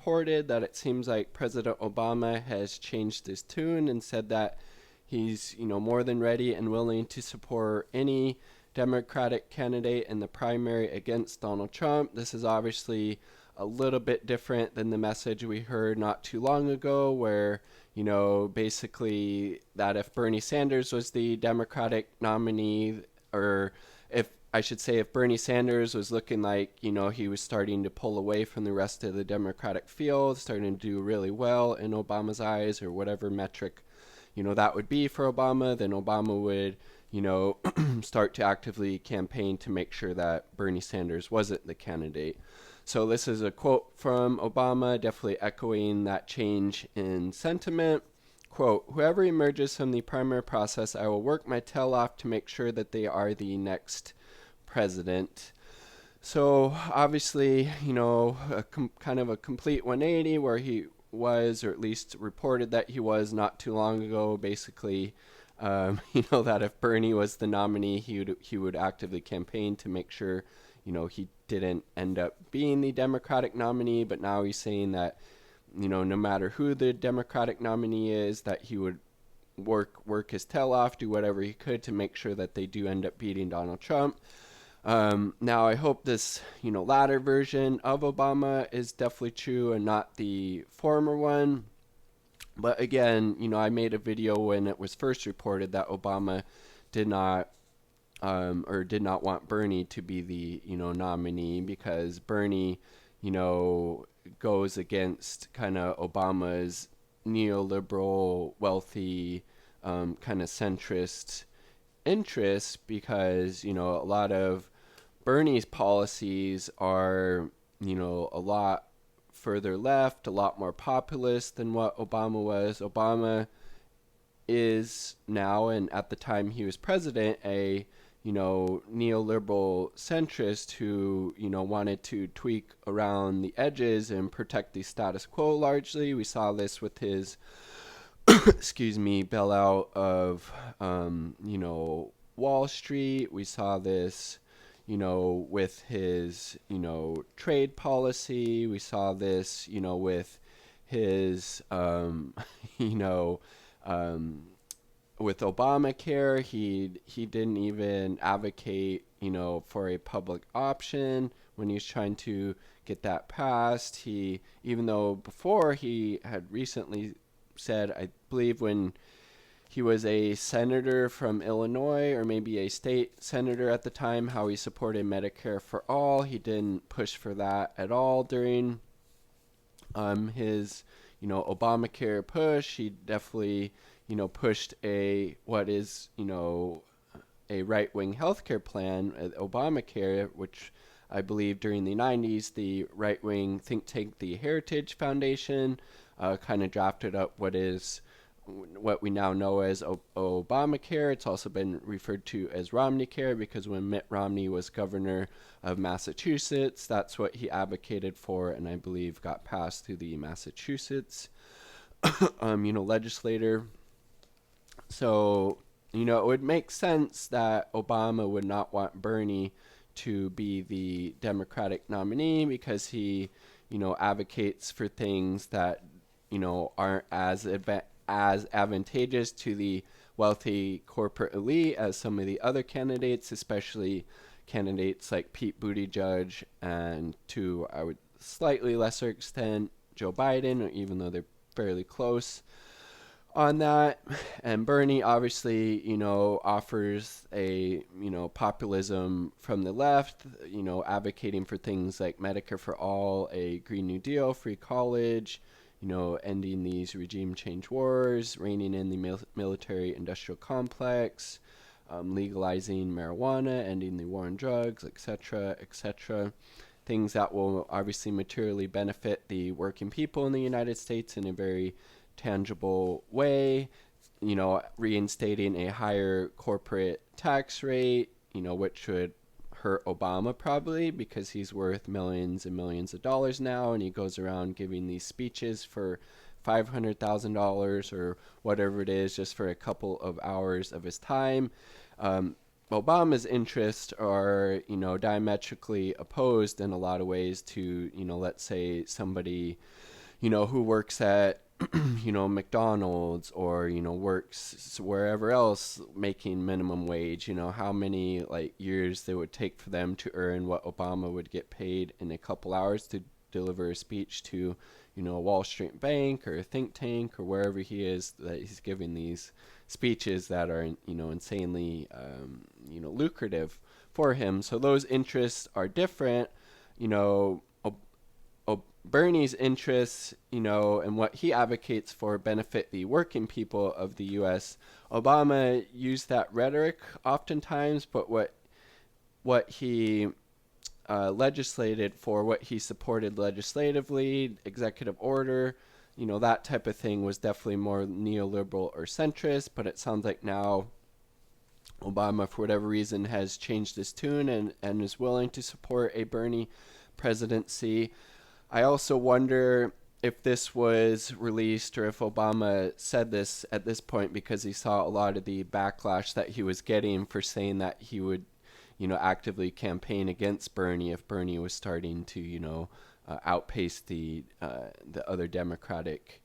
reported that it seems like President Obama has changed his tune and said that he's, more than ready and willing to support any Democratic candidate in the primary against Donald Trump. This is obviously a little bit different than the message we heard not too long ago, where, basically that if Bernie Sanders was the Democratic nominee, or if Bernie Sanders was looking like, he was starting to pull away from the rest of the Democratic field, starting to do really well in Obama's eyes, or whatever metric, that would be for Obama, then Obama would, start to actively campaign to make sure that Bernie Sanders wasn't the candidate. So this is a quote from Obama, definitely echoing that change in sentiment. Quote, "Whoever emerges from the primary process, I will work my tail off to make sure that they are the next president." So obviously, kind of a complete 180, where he was, or at least reported that he was not too long ago, basically, that if Bernie was the nominee, he would actively campaign to make sure, he didn't end up being the Democratic nominee. But now he's saying that, no matter who the Democratic nominee is, that he would work his tail off, do whatever he could to make sure that they do end up beating Donald Trump. Now, I hope this, latter version of Obama is definitely true and not the former one. But again, I made a video when it was first reported that Obama did not want Bernie to be the, nominee, because Bernie, goes against kind of Obama's neoliberal, wealthy, kind of centrist interests, because, a lot of Bernie's policies are, a lot further left, a lot more populist than what Obama was. Obama is now, and at the time he was president, a neoliberal centrist who, wanted to tweak around the edges and protect the status quo largely. We saw this with his, bailout of, Wall Street. We saw this, with his, trade policy. We saw this, with his, with Obamacare. He didn't even advocate, for a public option when he was trying to get that passed. Even though before he had recently said, I believe when he was a senator from Illinois, or maybe a state senator at the time, how he supported Medicare for all. He didn't push for that at all during his, Obamacare push. He definitely, pushed what is, a right-wing healthcare plan, Obamacare, which I believe during the 90s, the right-wing think tank, the Heritage Foundation, kind of drafted up what we now know as Obamacare. It's also been referred to as Romneycare, because when Mitt Romney was governor of Massachusetts, that's what he advocated for, and I believe got passed through the Massachusetts legislator. So, it would make sense that Obama would not want Bernie to be the Democratic nominee, because he, advocates for things that, aren't as advantageous to the wealthy corporate elite as some of the other candidates, especially candidates like Pete Buttigieg, and to, I would slightly lesser extent, Joe Biden, even though they're fairly close on that. And Bernie obviously, offers a, populism from the left, advocating for things like Medicare for all, a Green New Deal, free college, ending these regime change wars, reining in the military industrial complex, legalizing marijuana, ending the war on drugs, etc., etc. Things that will obviously materially benefit the working people in the United States in a very tangible way, reinstating a higher corporate tax rate, which would hurt Obama probably, because he's worth millions and millions of dollars now, and he goes around giving these speeches for $500,000 or whatever it is, just for a couple of hours of his time. Obama's interests are, diametrically opposed in a lot of ways to, let's say somebody who works at McDonald's, or works wherever else making minimum wage, how many like years it would take for them to earn what Obama would get paid in a couple hours to deliver a speech to a Wall Street bank or a think tank or wherever he is that he's giving these speeches that are insanely lucrative for him. So those interests are different. Bernie's interests, and what he advocates for benefit the working people of the U.S. Obama used that rhetoric oftentimes, but what he legislated for, what he supported legislatively, executive order, that type of thing was definitely more neoliberal or centrist. But it sounds like now Obama, for whatever reason, has changed his tune and is willing to support a Bernie presidency. I also wonder if this was released, or if Obama said this at this point because he saw a lot of the backlash that he was getting for saying that he would actively campaign against Bernie if Bernie was starting to outpace the other Democratic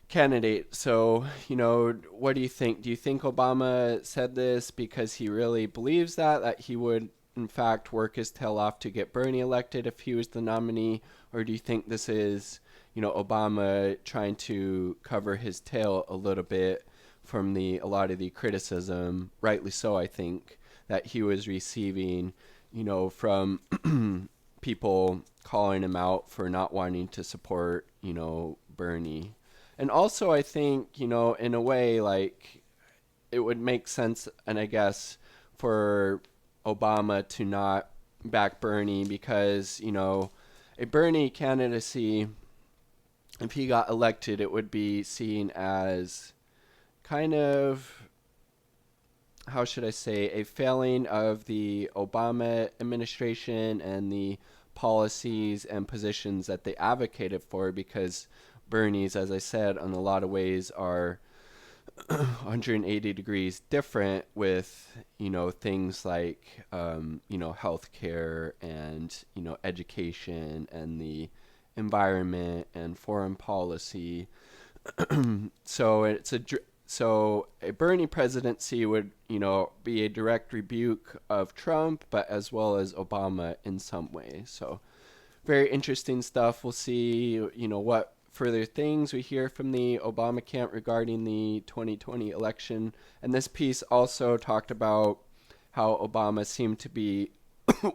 candidate. So what do you think? Do you think Obama said this because he really believes that he would in fact work his tail off to get Bernie elected if he was the nominee? Or do you think this is Obama trying to cover his tail a little bit from a lot of the criticism, rightly so I think, that he was receiving from people calling him out for not wanting to support Bernie? And also I think in a way, like, it would make sense, and I guess, for Obama to not back Bernie because a Bernie candidacy, if he got elected, it would be seen as kind of, how should I say, a failing of the Obama administration and the policies and positions that they advocated for, because Bernie's, as I said, in a lot of ways are 180 degrees different with things like healthcare and education and the environment and foreign policy. So a Bernie presidency would be a direct rebuke of Trump, but as well as Obama in some way. So very interesting stuff. We'll see what further things we hear from the Obama camp regarding the 2020 election. And this piece also talked about how Obama seemed to be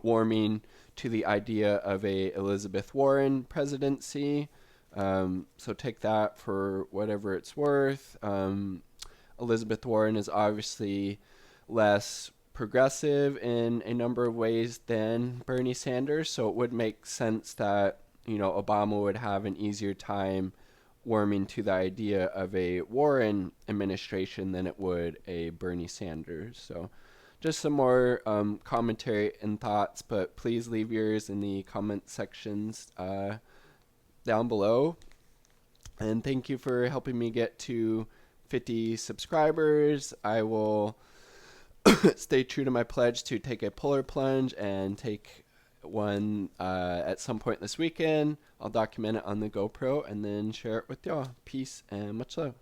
warming to the idea of a Elizabeth Warren presidency. So take that for whatever it's worth. Elizabeth Warren is obviously less progressive in a number of ways than Bernie Sanders, so it would make sense that Obama would have an easier time warming to the idea of a Warren administration than it would a Bernie Sanders. So just some more commentary and thoughts, but please leave yours in the comment sections down below. And thank you for helping me get to 50 subscribers. I will stay true to my pledge to take a polar plunge and take one at some point this weekend. I'll document it on the GoPro and then share it with y'all. Peace and much love.